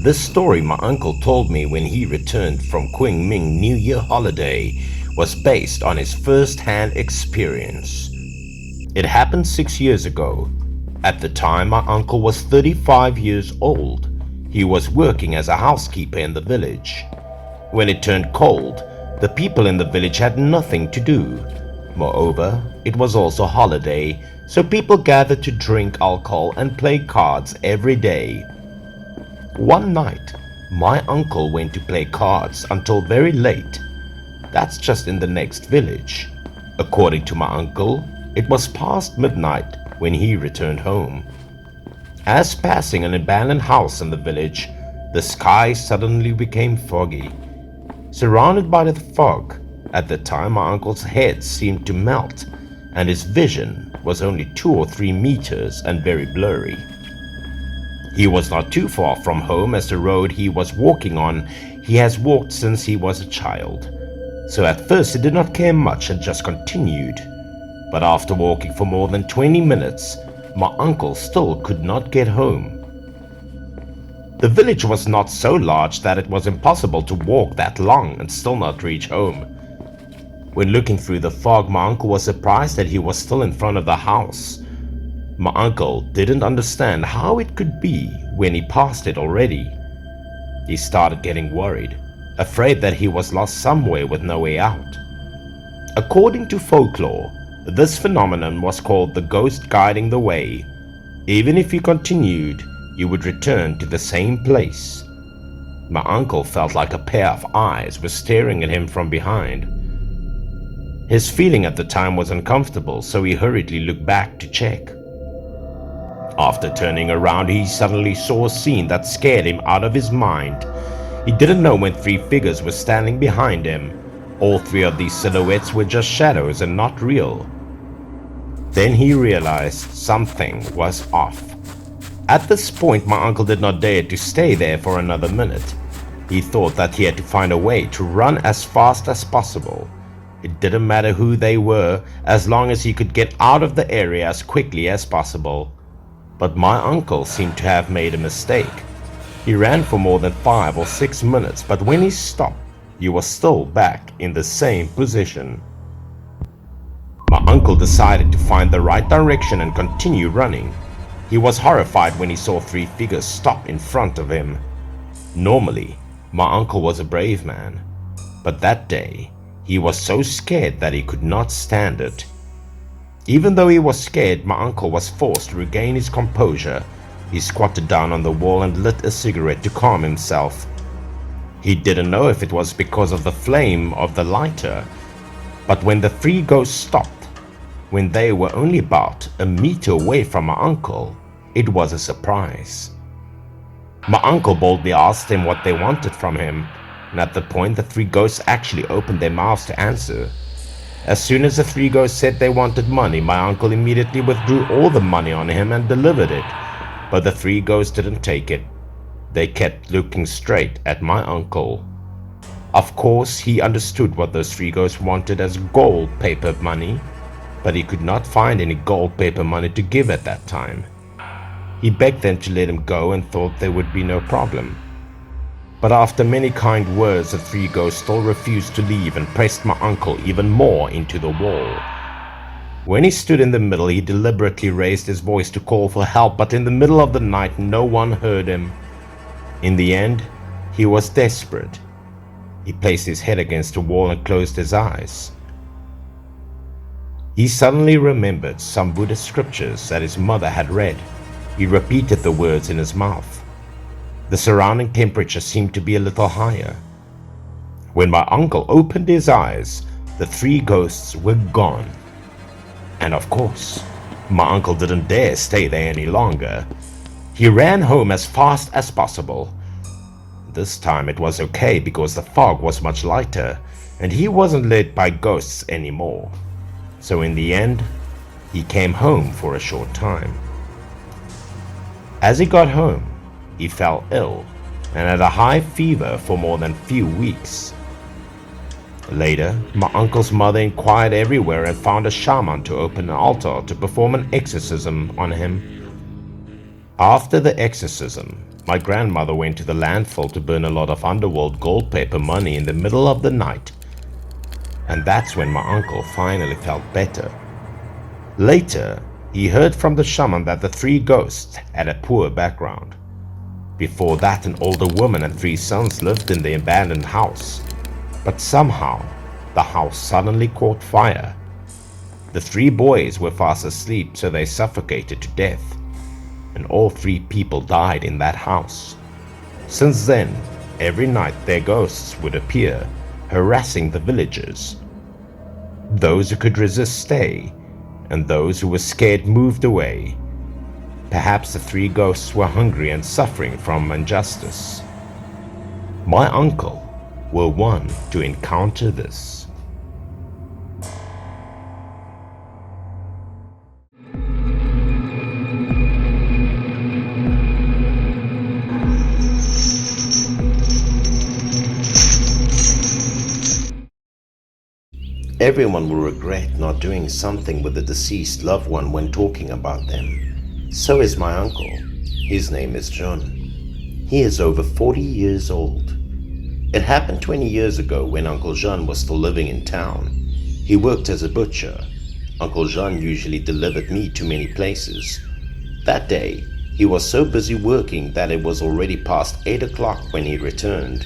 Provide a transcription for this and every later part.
This story my uncle told me when he returned from Qingming New Year holiday was based on his first-hand experience. It happened 6 years ago. At the time, my uncle was 35 years old. He was working as a housekeeper in the village. When it turned cold, the people in the village had nothing to do. Moreover, it was also holiday, so people gathered to drink alcohol and play cards every day. One night, my uncle went to play cards until very late. That's just in the next village. According to my uncle, it was past midnight when he returned home. As passing an abandoned house in the village, the sky suddenly became foggy. Surrounded by the fog, at the time my uncle's head seemed to melt, and his vision was only 2 or 3 meters and very blurry. He was not too far from home, as the road he was walking on he has walked since he was a child. So at first he did not care much and just continued. But after walking for more than 20 minutes, my uncle still could not get home. The village was not so large that it was impossible to walk that long and still not reach home. When looking through the fog, my uncle was surprised that he was still in front of the house. My uncle didn't understand how it could be when he passed it already. He started getting worried, afraid that he was lost somewhere with no way out. According to folklore, this phenomenon was called the ghost guiding the way. Even if you continued, you would return to the same place. My uncle felt like a pair of eyes were staring at him from behind. His feeling at the time was uncomfortable, so he hurriedly looked back to check. After turning around, he suddenly saw a scene that scared him out of his mind. He didn't know when 3 figures were standing behind him. All 3 of these silhouettes were just shadows and not real. Then he realized something was off. At this point, my uncle did not dare to stay there for another minute. He thought that he had to find a way to run as fast as possible. It didn't matter who they were, as long as he could get out of the area as quickly as possible. But my uncle seemed to have made a mistake. He ran for more than 5 or 6 minutes, but when he stopped, he was still back in the same position. My uncle decided to find the right direction and continue running. He was horrified when he saw 3 figures stop in front of him. Normally, my uncle was a brave man, but that day, he was so scared that he could not stand it. Even though he was scared, my uncle was forced to regain his composure. He squatted down on the wall and lit a cigarette to calm himself. He didn't know if it was because of the flame of the lighter, but when the 3 ghosts stopped, when they were only about a meter away from my uncle, it was a surprise. My uncle boldly asked them what they wanted from him, and at the point the 3 ghosts actually opened their mouths to answer. As soon as the 3 ghosts said they wanted money, my uncle immediately withdrew all the money on him and delivered it. But the 3 ghosts didn't take it. They kept looking straight at my uncle. Of course, he understood what those 3 ghosts wanted as gold paper money, but he could not find any gold paper money to give at that time. He begged them to let him go and thought there would be no problem. But after many kind words, the 3 ghosts still refused to leave and pressed my uncle even more into the wall. When he stood in the middle, he deliberately raised his voice to call for help, but in the middle of the night, no one heard him. In the end, he was desperate. He placed his head against the wall and closed his eyes. He suddenly remembered some Buddhist scriptures that his mother had read. He repeated the words in his mouth. The surrounding temperature seemed to be a little higher. When my uncle opened his eyes, the 3 ghosts were gone. And of course, my uncle didn't dare stay there any longer. He ran home as fast as possible. This time it was okay because the fog was much lighter and he wasn't led by ghosts anymore. So in the end, he came home for a short time. As he got home, he fell ill and had a high fever for more than few weeks. Later, my uncle's mother inquired everywhere and found a shaman to open an altar to perform an exorcism on him. After the exorcism, my grandmother went to the landfill to burn a lot of underworld gold paper money in the middle of the night. And that's when my uncle finally felt better. Later, he heard from the shaman that the three ghosts had a poor background. Before that, an older woman and three sons lived in the abandoned house. But somehow, the house suddenly caught fire. The three boys were fast asleep, so they suffocated to death. And all three people died in that house. Since then, every night their ghosts would appear, harassing the villagers. Those who could resist stayed, and those who were scared moved away. Perhaps the three ghosts were hungry and suffering from injustice. My uncle were one to encounter this. Everyone will regret not doing something with a deceased loved one when talking about them. So is my uncle. His name is John. He is over 40 years old. It happened 20 years ago when Uncle Jean was still living in town. He worked as a butcher. Uncle Jean usually delivered meat to many places. That day, he was so busy working that it was already past 8 o'clock when he returned.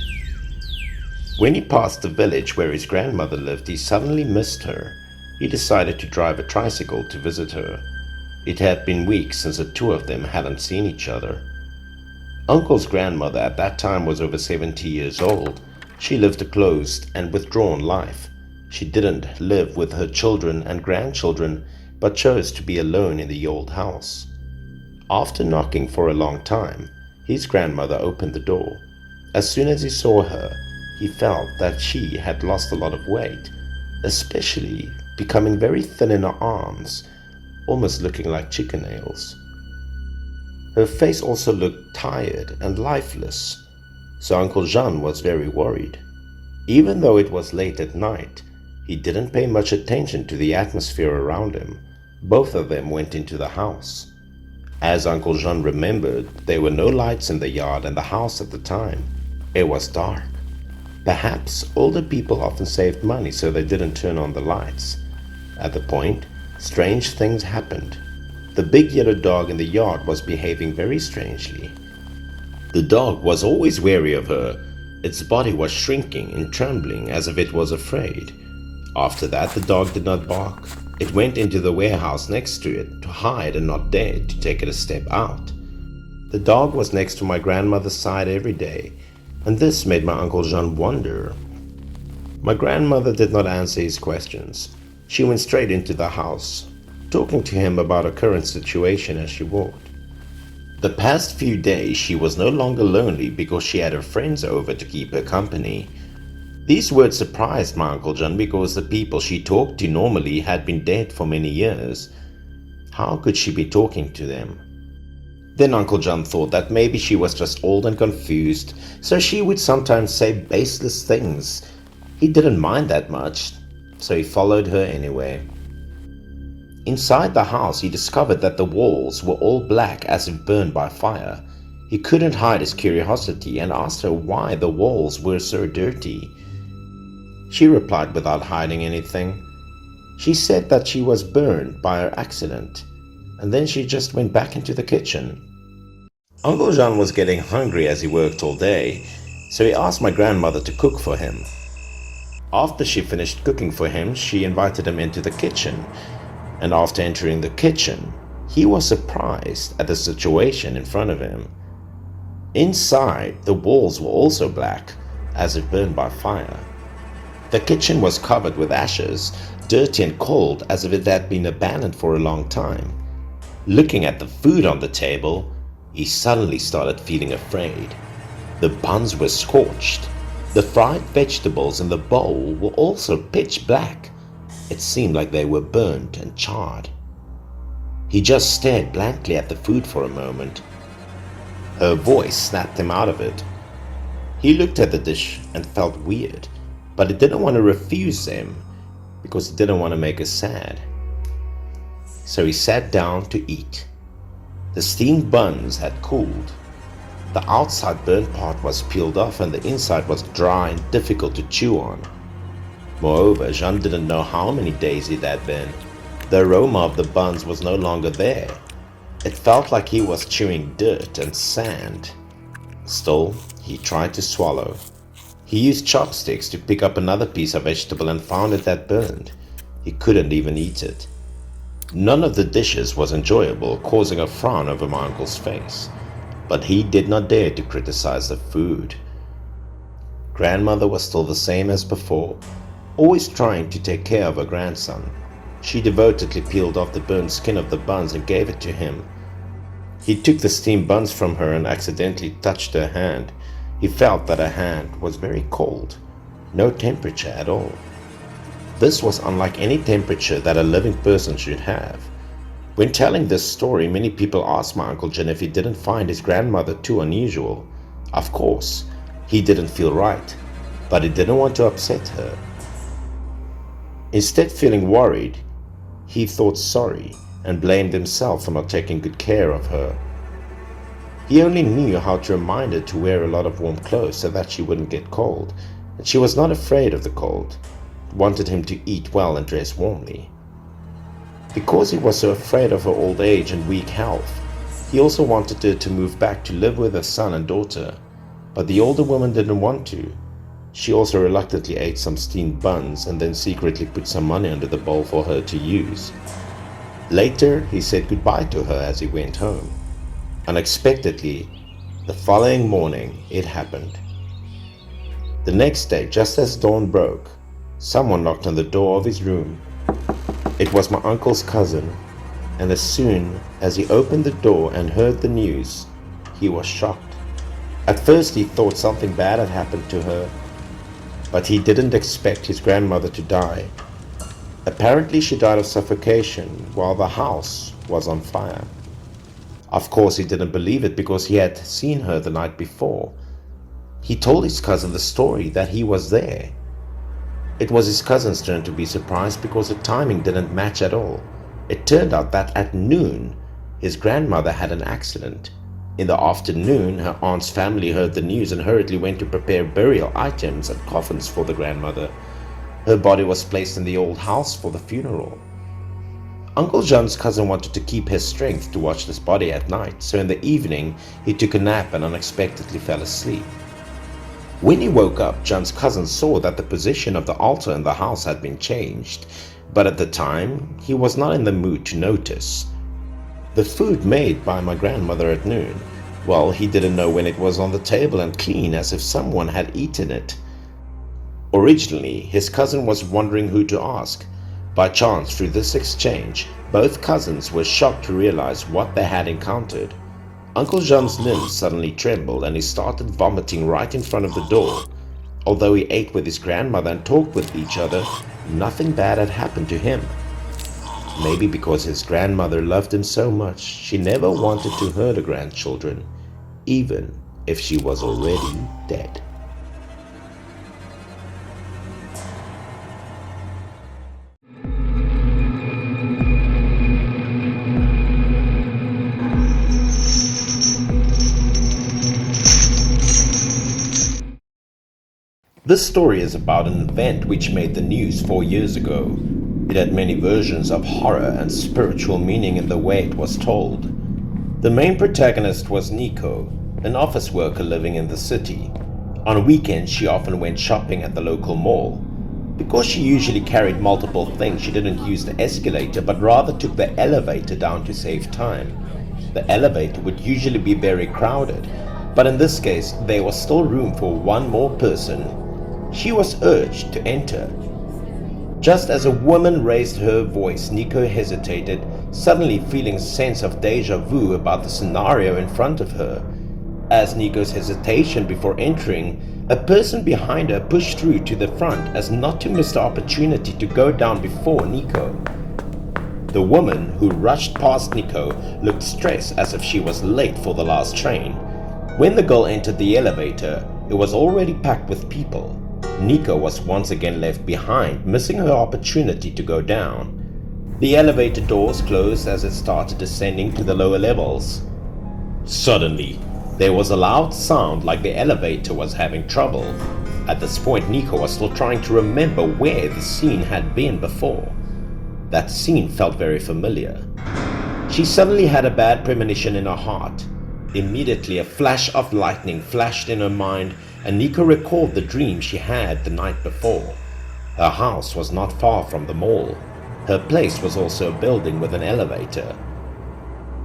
When he passed the village where his grandmother lived, he suddenly missed her. He decided to drive a tricycle to visit her. It had been weeks since the two of them hadn't seen each other. Uncle's grandmother at that time was over 70 years old. She lived a closed and withdrawn life. She didn't live with her children and grandchildren, but chose to be alone in the old house. After knocking for a long time, his grandmother opened the door. As soon as he saw her, he felt that she had lost a lot of weight, especially becoming very thin in her arms, almost looking like chicken nails. Her face also looked tired and lifeless, so Uncle Jean was very worried. Even though it was late at night, he didn't pay much attention to the atmosphere around him. Both of them went into the house. As Uncle Jean remembered, there were no lights in the yard and the house at the time. It was dark. Perhaps older people often saved money so they didn't turn on the lights. At the point, strange things happened. The big yellow dog in the yard was behaving very strangely. The dog was always wary of her. Its body was shrinking and trembling as if it was afraid. After that, the dog did not bark. It went into the warehouse next to it to hide and not dare to take it a step out. The dog was next to my grandmother's side every day, and this made my Uncle Jean wonder. My grandmother did not answer his questions. She went straight into the house, talking to him about her current situation as she walked. The past few days she was no longer lonely because she had her friends over to keep her company. These words surprised my Uncle John because the people she talked to normally had been dead for many years. How could she be talking to them? Then Uncle John thought that maybe she was just old and confused, so she would sometimes say baseless things. He didn't mind that much, so he followed her anyway. Inside the house, he discovered that the walls were all black as if burned by fire. He couldn't hide his curiosity and asked her why the walls were so dirty. She replied without hiding anything. She said that she was burned by her accident, and then she just went back into the kitchen. Uncle Jean was getting hungry as he worked all day, so he asked my grandmother to cook for him. After she finished cooking for him, she invited him into the kitchen, and after entering the kitchen, he was surprised at the situation in front of him. Inside, the walls were also black, as if burned by fire. The kitchen was covered with ashes, dirty and cold as if it had been abandoned for a long time. Looking at the food on the table, he suddenly started feeling afraid. The buns were scorched. The fried vegetables in the bowl were also pitch black. It seemed like they were burnt and charred. He just stared blankly at the food for a moment. Her voice snapped him out of it. He looked at the dish and felt weird, but he didn't want to refuse them because he didn't want to make her sad. So he sat down to eat. The steamed buns had cooled. The outside burnt part was peeled off and the inside was dry and difficult to chew on. Moreover, Jean didn't know how many days it had been. The aroma of the buns was no longer there. It felt like he was chewing dirt and sand. Still, he tried to swallow. He used chopsticks to pick up another piece of vegetable and found it had burned. He couldn't even eat it. None of the dishes was enjoyable, causing a frown over my uncle's face. But he did not dare to criticize the food. Grandmother was still the same as before, always trying to take care of her grandson. She devotedly peeled off the burnt skin of the buns and gave it to him. He took the steamed buns from her and accidentally touched her hand. He felt that her hand was very cold, no temperature at all. This was unlike any temperature that a living person should have. When telling this story, many people asked my Uncle Jin if he didn't find his grandmother too unusual. Of course, he didn't feel right, but he didn't want to upset her. Instead, feeling worried, he thought sorry and blamed himself for not taking good care of her. He only knew how to remind her to wear a lot of warm clothes so that she wouldn't get cold, and she was not afraid of the cold, wanted him to eat well and dress warmly. Because he was so afraid of her old age and weak health, he also wanted her to move back to live with her son and daughter, but the older woman didn't want to. She also reluctantly ate some steamed buns and then secretly put some money under the bowl for her to use. Later, he said goodbye to her as he went home. Unexpectedly, the following morning, it happened. The next day, just as dawn broke, someone knocked on the door of his room. It was my uncle's cousin, and as soon as he opened the door and heard the news, he was shocked. At first, he thought something bad had happened to her, but he didn't expect his grandmother to die. Apparently, she died of suffocation while the house was on fire. Of course, he didn't believe it because he had seen her the night before. He told his cousin the story that he was there. It was his cousin's turn to be surprised because the timing didn't match at all. It turned out that at noon, his grandmother had an accident. In the afternoon, her aunt's family heard the news and hurriedly went to prepare burial items and coffins for the grandmother. Her body was placed in the old house for the funeral. Uncle John's cousin wanted to keep his strength to watch this body at night, so in the evening, he took a nap and unexpectedly fell asleep. When he woke up, John's cousin saw that the position of the altar in the house had been changed, but at the time, he was not in the mood to notice. The food made by my grandmother at noon, well, he didn't know when it was on the table and clean as if someone had eaten it. Originally, his cousin was wondering who to ask. By chance, through this exchange, both cousins were shocked to realize what they had encountered. Uncle John's limbs suddenly trembled and he started vomiting right in front of the door. Although he ate with his grandmother and talked with each other, nothing bad had happened to him. Maybe because his grandmother loved him so much, she never wanted to hurt her grandchildren, even if she was already dead. This story is about an event which made the news 4 years ago. It had many versions of horror and spiritual meaning in the way it was told. The main protagonist was Nico, an office worker living in the city. On weekends, she often went shopping at the local mall. Because she usually carried multiple things, she didn't use the escalator but rather took the elevator down to save time. The elevator would usually be very crowded, but in this case, there was still room for one more person. She was urged to enter. Just as a woman raised her voice, Nico hesitated, suddenly feeling a sense of deja vu about the scenario in front of her. As Nico's hesitation before entering, a person behind her pushed through to the front as not to miss the opportunity to go down before Nico. The woman, who rushed past Nico, looked stressed as if she was late for the last train. When the girl entered the elevator, it was already packed with people. Nico was once again left behind, missing her opportunity to go down. The elevator doors closed as it started descending to the lower levels. Suddenly, There was a loud sound like the elevator was having trouble. At this point, Nico was still trying to remember where the scene had been before. That scene felt very familiar. She suddenly had a bad premonition in her heart. Immediately, a flash of lightning flashed in her mind, and Nico recalled the dream she had the night before. Her house was not far from the mall. Her place was also a building with an elevator.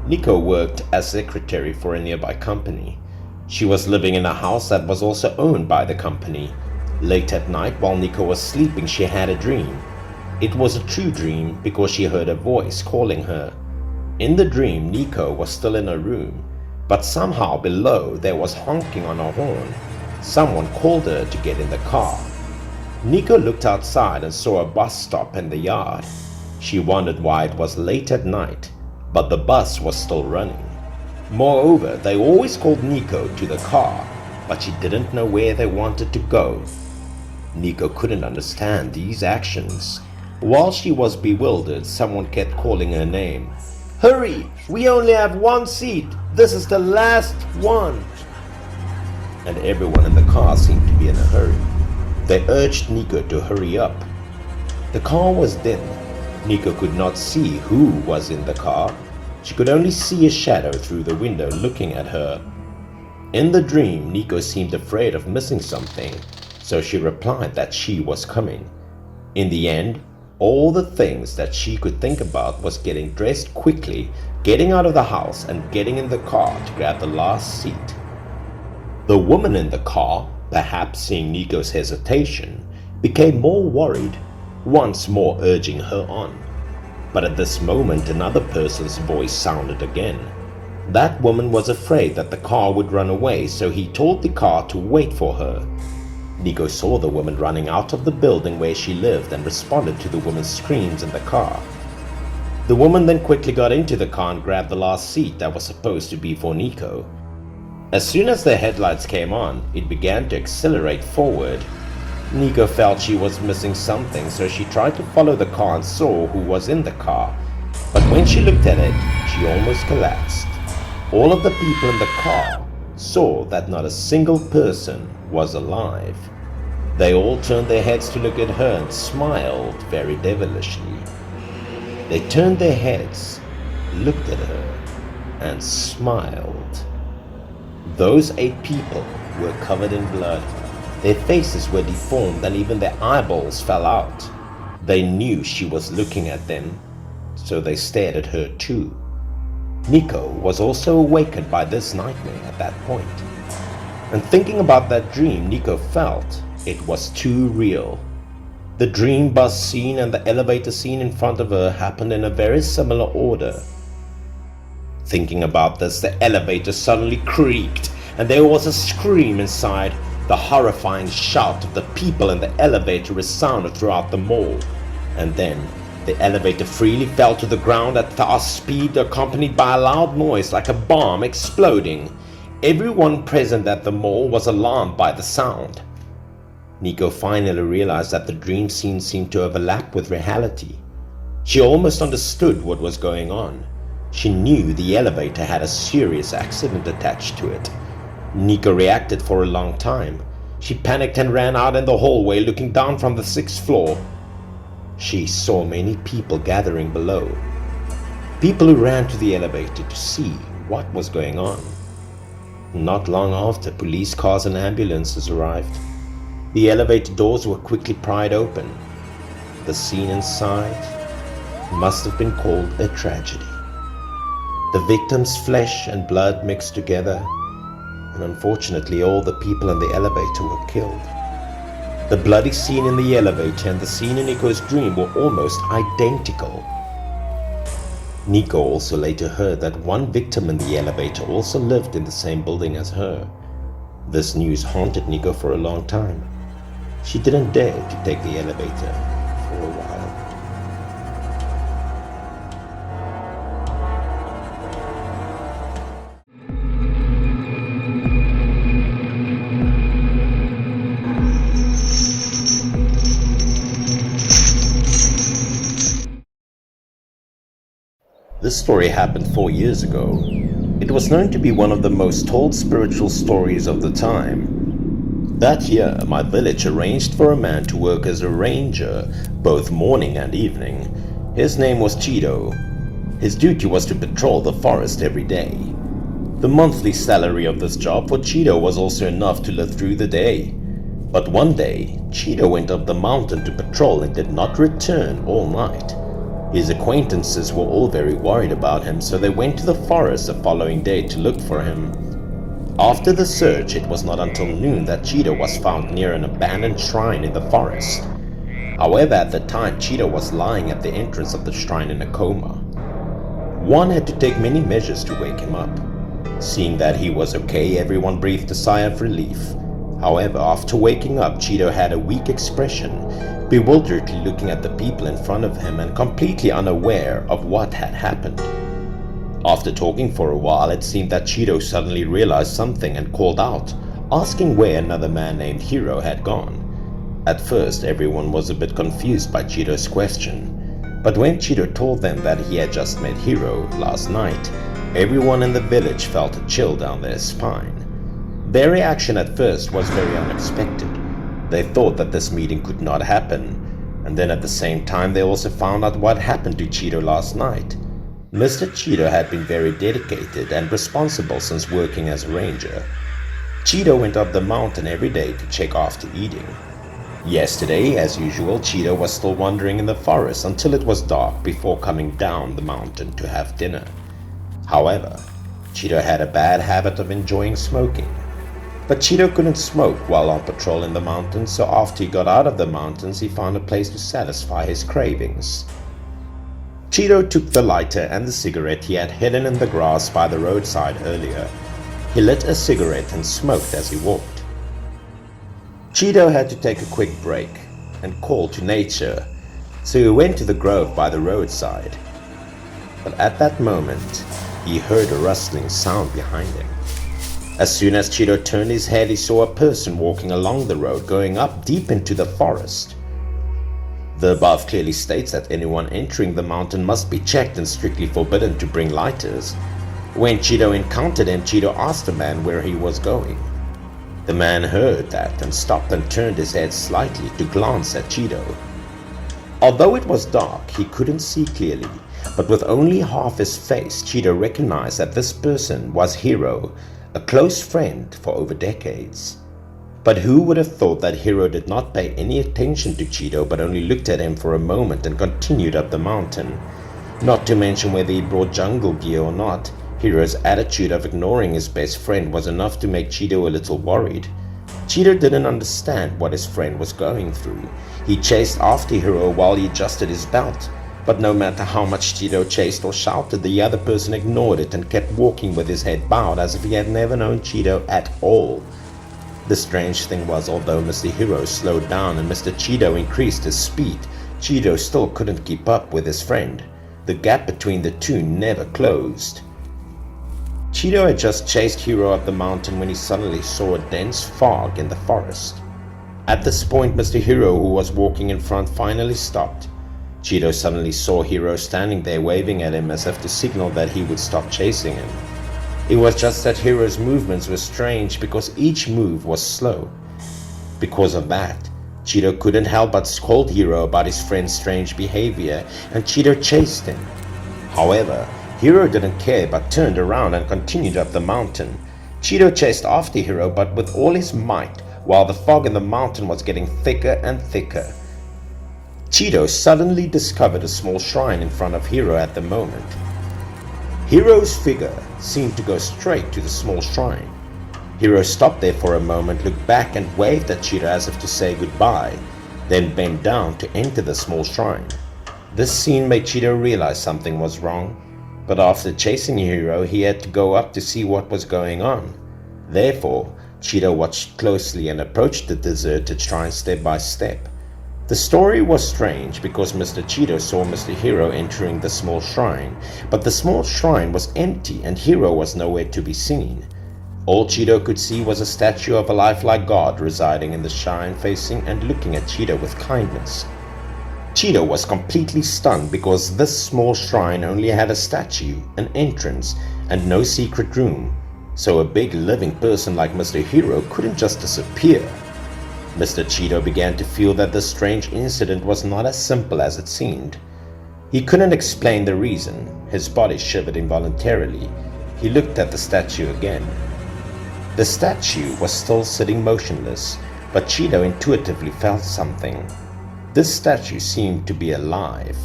Nico worked as secretary for a nearby company. She was living in a house that was also owned by the company. Late at night, while Nico was sleeping, she had a dream. It was a true dream because she heard a voice calling her. In the dream, Nico was still in her room, but somehow below there was honking on her horn. Someone called her to get in the car. Nico looked outside and saw a bus stop in the yard. She wondered why it was late at night, but the bus was still running. Moreover, they always called Nico to the car, but she didn't know where they wanted to go. Nico couldn't understand these actions. While she was bewildered, someone kept calling her name. "Hurry! We only have one seat! This is the last one!" And everyone in the car seemed to be in a hurry. They urged Nico to hurry up. The car was dim. Nico could not see who was in the car. She could only see a shadow through the window looking at her. In the dream, Nico seemed afraid of missing something, so she replied that she was coming. In the end, all the things that she could think about was getting dressed quickly, getting out of the house, and getting in the car to grab the last seat. The woman in the car, perhaps seeing Nico's hesitation, became more worried, once more urging her on. But at this moment, another person's voice sounded again. That woman was afraid that the car would run away, so he told the car to wait for her. Nico saw the woman running out of the building where she lived and responded to the woman's screams in the car. The woman then quickly got into the car and grabbed the last seat that was supposed to be for Nico. As soon as the headlights came on, it began to accelerate forward. Nico felt she was missing something, so she tried to follow the car and saw who was in the car. But when she looked at it, she almost collapsed. All of the people in the car saw that not a single person was alive. They all turned their heads to look at her and smiled very devilishly. They turned their heads, looked at her, and smiled. Those 8 people were covered in blood. Their faces were deformed and even their eyeballs fell out. They knew she was looking at them, so they stared at her too. Nico was also awakened by this nightmare at that point. And thinking about that dream, Nico felt it was too real. The dream bus scene and the elevator scene in front of her happened in a very similar order. Thinking about this, the elevator suddenly creaked and there was a scream inside. The horrifying shout of the people in the elevator resounded throughout the mall. And then the elevator freely fell to the ground at fast speed, accompanied by a loud noise like a bomb exploding. Everyone present at the mall was alarmed by the sound. Nico finally realized that the dream scene seemed to overlap with reality. She almost understood what was going on. She knew the elevator had a serious accident attached to it. Nico reacted for a long time. She panicked and ran out in the hallway, looking down from the 6th floor. She saw many people gathering below. People who ran to the elevator to see what was going on. Not long after, police cars and ambulances arrived. The elevator doors were quickly pried open. The scene inside must have been called a tragedy. The victim's flesh and blood mixed together, and unfortunately all the people in the elevator were killed. The bloody scene in the elevator and the scene in Nico's dream were almost identical. Nico also later heard that one victim in the elevator also lived in the same building as her. This news haunted Nico for a long time. She didn't dare to take the elevator for a while. This story happened 4 years ago. It was known to be one of the most told spiritual stories of the time. That year, my village arranged for a man to work as a ranger, both morning and evening. His name was Cheeto. His duty was to patrol the forest every day. The monthly salary of this job for Cheeto was also enough to live through the day. But one day, Cheeto went up the mountain to patrol and did not return all night. His acquaintances were all very worried about him, so they went to the forest the following day to look for him. After the search, it was not until noon that Cheeto was found near an abandoned shrine in the forest. However, at the time, Cheeto was lying at the entrance of the shrine in a coma. One had to take many measures to wake him up. Seeing that he was okay, everyone breathed a sigh of relief. However, after waking up, Cheeto had a weak expression, bewilderedly looking at the people in front of him and completely unaware of what had happened. After talking for a while, it seemed that Cheeto suddenly realized something and called out, asking where another man named Hiro had gone. At first, everyone was a bit confused by Cheeto's question, but when Cheeto told them that he had just met Hiro last night, everyone in the village felt a chill down their spine. Their reaction at first was very unexpected. They thought that this meeting could not happen, and then at the same time they also found out what happened to Cheeto last night. Mr. Cheeto had been very dedicated and responsible since working as a ranger. Cheeto went up the mountain every day to check after eating. Yesterday, as usual, Cheeto was still wandering in the forest until it was dark before coming down the mountain to have dinner. However, Cheeto had a bad habit of enjoying smoking. But Cheeto couldn't smoke while on patrol in the mountains, so after he got out of the mountains, he found a place to satisfy his cravings. Cheeto took the lighter and the cigarette he had hidden in the grass by the roadside earlier. He lit a cigarette and smoked as he walked. Cheeto had to take a quick break and call to nature, so he went to the grove by the roadside. But at that moment, he heard a rustling sound behind him. As soon as Cheeto turned his head, he saw a person walking along the road going up deep into the forest. The above clearly states that anyone entering the mountain must be checked and strictly forbidden to bring lighters. When Cheeto encountered him, Cheeto asked the man where he was going. The man heard that and stopped and turned his head slightly to glance at Cheeto. Although it was dark, he couldn't see clearly, but with only half his face, Cheeto recognized that this person was Hiro, a close friend for over decades. But who would have thought that Hiro did not pay any attention to Cheeto but only looked at him for a moment and continued up the mountain. Not to mention whether he brought jungle gear or not, Hiro's attitude of ignoring his best friend was enough to make Cheeto a little worried. Cheeto didn't understand what his friend was going through. He chased after Hiro while he adjusted his belt. But no matter how much Cheeto chased or shouted, the other person ignored it and kept walking with his head bowed as if he had never known Cheeto at all. The strange thing was, although Mr. Hiro slowed down and Mr. Cheeto increased his speed, Cheeto still couldn't keep up with his friend. The gap between the two never closed. Cheeto had just chased Hiro up the mountain when he suddenly saw a dense fog in the forest. At this point, Mr. Hiro, who was walking in front, finally stopped. Cheeto suddenly saw Hiro standing there waving at him as if to signal that he would stop chasing him. It was just that Hiro's movements were strange because each move was slow. Because of that, Cheeto couldn't help but scold Hiro about his friend's strange behavior, and Cheeto chased him. However, Hiro didn't care but turned around and continued up the mountain. Cheeto chased after Hiro but with all his might, while the fog in the mountain was getting thicker and thicker. Cheeto suddenly discovered a small shrine in front of Hiro at the moment. Hiro's figure seemed to go straight to the small shrine. Hiro stopped there for a moment, looked back and waved at Cheeto as if to say goodbye, then bent down to enter the small shrine. This scene made Cheeto realize something was wrong, but after chasing Hiro, he had to go up to see what was going on. Therefore, Cheeto watched closely and approached the deserted shrine step by step. The story was strange because Mr. Cheeto saw Mr. Hiro entering the small shrine, but the small shrine was empty and Hiro was nowhere to be seen. All Cheeto could see was a statue of a lifelike god residing in the shrine, facing and looking at Cheeto with kindness. Cheeto was completely stunned because this small shrine only had a statue, an entrance, and no secret room, so a big living person like Mr. Hero couldn't just disappear. Mr. Cheeto began to feel that this strange incident was not as simple as it seemed. He couldn't explain the reason. His body shivered involuntarily. He looked at the statue again. The statue was still sitting motionless, but Cheeto intuitively felt something. This statue seemed to be alive.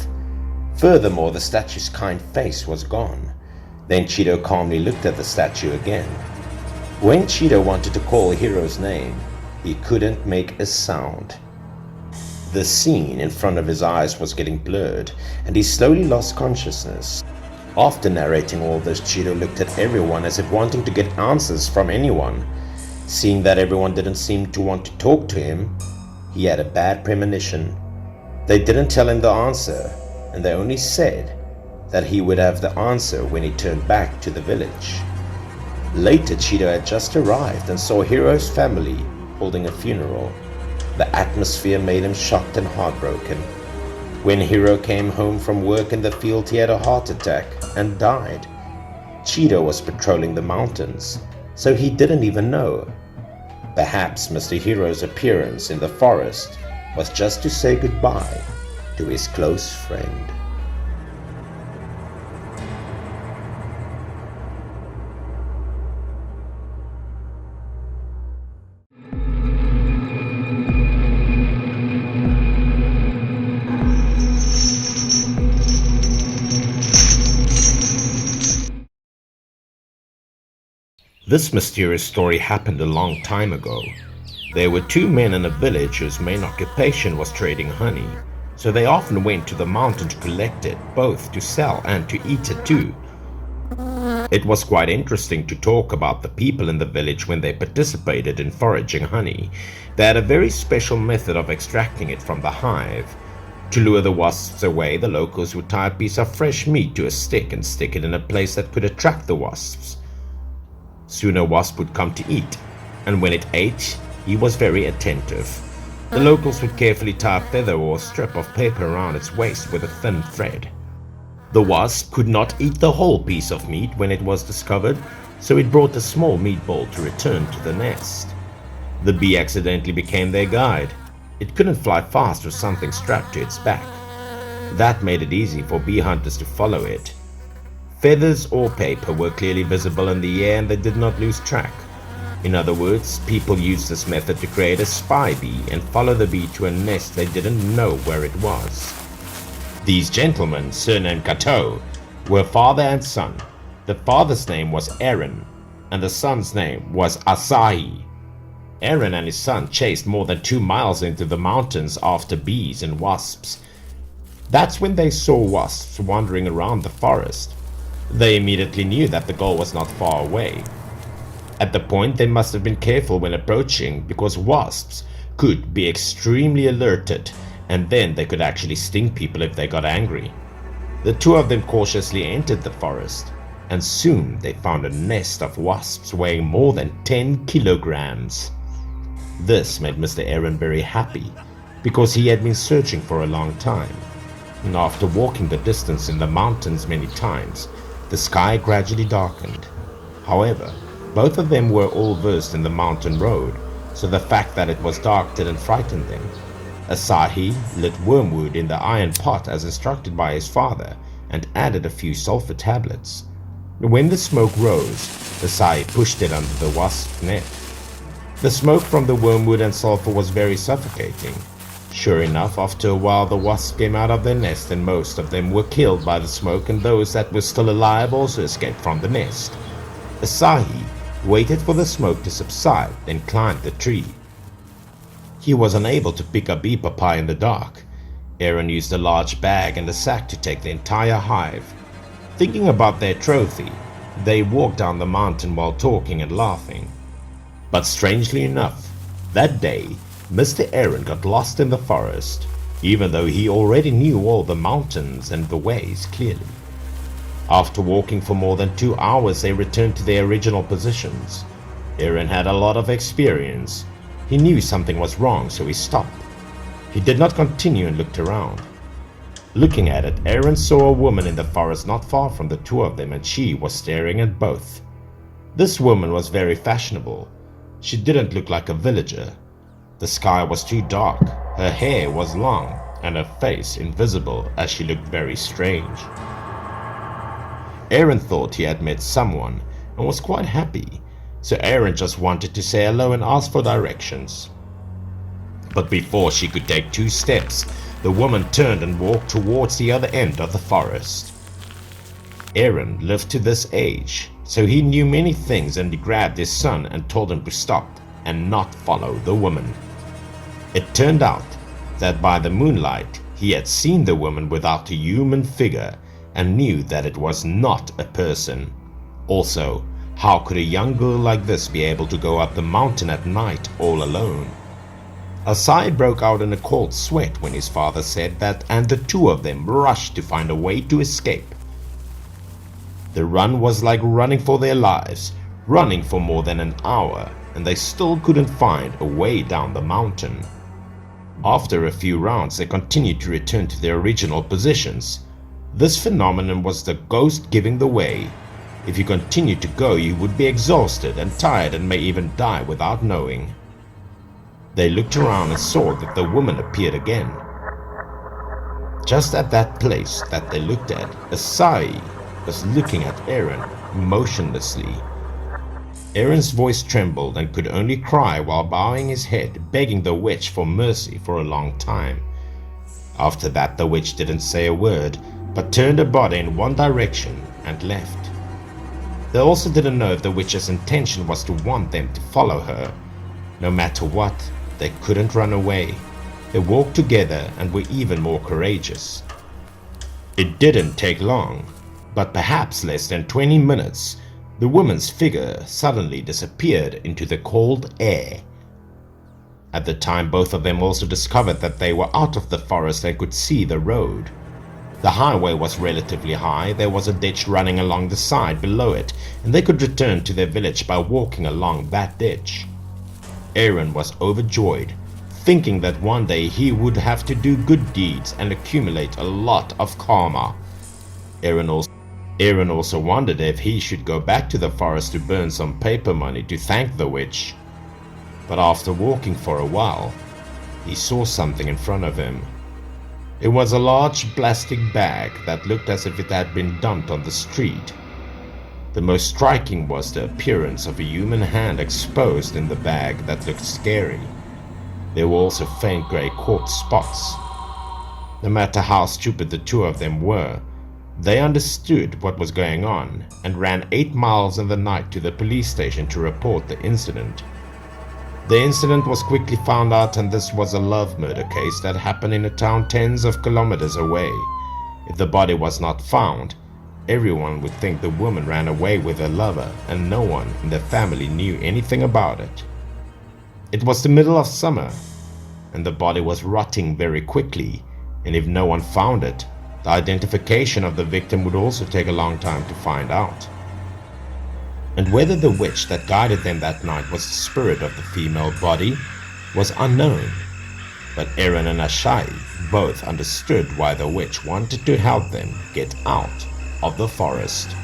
Furthermore, the statue's kind face was gone. Then Cheeto calmly looked at the statue again. When Cheeto wanted to call Hero's name, he couldn't make a sound. The scene in front of his eyes was getting blurred, and he slowly lost consciousness. After narrating all this, Cheeto looked at everyone as if wanting to get answers from anyone. Seeing that everyone didn't seem to want to talk to him, he had a bad premonition. They didn't tell him the answer, and they only said that he would have the answer when he turned back to the village. Later, Cheeto had just arrived and saw Hero's family holding a funeral. The atmosphere made him shocked and heartbroken. When Hero came home from work in the field, he had a heart attack and died. Cheeto was patrolling the mountains, so he didn't even know. Perhaps Mr. Hero's appearance in the forest was just to say goodbye to his close friend. This mysterious story happened a long time ago. There were two men in a village whose main occupation was trading honey, so they often went to the mountain to collect it, both to sell and to eat it too. It was quite interesting to talk about the people in the village when they participated in foraging honey. They had a very special method of extracting it from the hive. To lure the wasps away, the locals would tie a piece of fresh meat to a stick and stick it in a place that could attract the wasps. Soon a wasp would come to eat, and when it ate, he was very attentive. The locals would carefully tie a feather or a strip of paper around its waist with a thin thread. The wasp could not eat the whole piece of meat when it was discovered, so it brought a small meatball to return to the nest. The bee accidentally became their guide. It couldn't fly fast with something strapped to its back. That made it easy for bee hunters to follow it. Feathers or paper were clearly visible in the air and they did not lose track. In other words, people used this method to create a spy bee and follow the bee to a nest they didn't know where it was. These gentlemen, surnamed Kato, were father and son. The father's name was Aaron, and the son's name was Asahi. Aaron and his son chased more than 2 miles into the mountains after bees and wasps. That's when they saw wasps wandering around the forest. They immediately knew that the goal was not far away. At the point, they must have been careful when approaching because wasps could be extremely alerted, and then they could actually sting people if they got angry. The two of them cautiously entered the forest, and soon they found a nest of wasps weighing more than 10 kilograms. This made Mr. Aaron very happy because he had been searching for a long time. And after walking the distance in the mountains many times, the sky gradually darkened. However, both of them were all versed in the mountain road, so the fact that it was dark didn't frighten them. Asahi lit wormwood in the iron pot as instructed by his father and added a few sulfur tablets. When the smoke rose, Asahi pushed it under the wasp's net. The smoke from the wormwood and sulfur was very suffocating. Sure enough, after a while the wasps came out of their nest and most of them were killed by the smoke, and those that were still alive also escaped from the nest. Asahi waited for the smoke to subside, then climbed the tree. He was unable to pick up bee papaya in the dark. Aaron used a large bag and a sack to take the entire hive. Thinking about their trophy, they walked down the mountain while talking and laughing. But strangely enough, that day, Mr. Aaron got lost in the forest, even though he already knew all the mountains and the ways clearly. After walking for more than 2 hours, they returned to their original positions. Aaron had a lot of experience. He knew something was wrong, so he stopped. He did not continue and looked around. Looking at it, Aaron saw a woman in the forest not far from the two of them, and she was staring at both. This woman was very fashionable. She didn't look like a villager. The sky was too dark, her hair was long, and her face invisible as she looked very strange. Aaron thought he had met someone and was quite happy, so Aaron just wanted to say hello and ask for directions. But before she could take 2 steps, the woman turned and walked towards the other end of the forest. Aaron lived to this age, so he knew many things, and he grabbed his son and told him to stop and not follow the woman. It turned out that by the moonlight he had seen the woman without a human figure and knew that it was not a person. Also, how could a young girl like this be able to go up the mountain at night all alone? Asai broke out in a cold sweat when his father said that, and the two of them rushed to find a way to escape. The run was like running for their lives, running for more than an hour, and they still couldn't find a way down the mountain. After a few rounds, they continued to return to their original positions. This phenomenon was the ghost giving the way. If you continued to go, you would be exhausted and tired and may even die without knowing. They looked around and saw that the woman appeared again. Just at that place that they looked at, Asai was looking at Aaron motionlessly. Aaron's voice trembled and could only cry while bowing his head, begging the witch for mercy for a long time. After that, the witch didn't say a word, but turned her body in one direction and left. They also didn't know if the witch's intention was to want them to follow her. No matter what, they couldn't run away. They walked together and were even more courageous. It didn't take long, but perhaps less than 20 minutes, the woman's figure suddenly disappeared into the cold air. At the time, both of them also discovered that they were out of the forest and could see the road. The highway was relatively high, there was a ditch running along the side below it, and they could return to their village by walking along that ditch. Aaron was overjoyed, thinking that one day he would have to do good deeds and accumulate a lot of karma. Aaron also wondered if he should go back to the forest to burn some paper money to thank the witch. But after walking for a while, he saw something in front of him. It was a large plastic bag that looked as if it had been dumped on the street. The most striking was the appearance of a human hand exposed in the bag that looked scary. There were also faint grey quartz spots. No matter how stupid the two of them were, they understood what was going on and ran 8 miles in the night to the police station to report the incident. The incident was quickly found out, and this was a love murder case that happened in a town tens of kilometers away. If the body was not found, everyone would think the woman ran away with her lover, and no one in the family knew anything about it. It was the middle of summer, and the body was rotting very quickly, and if no one found it, the identification of the victim would also take a long time to find out. And whether the witch that guided them that night was the spirit of the female body was unknown, but Aaron and Asai both understood why the witch wanted to help them get out of the forest.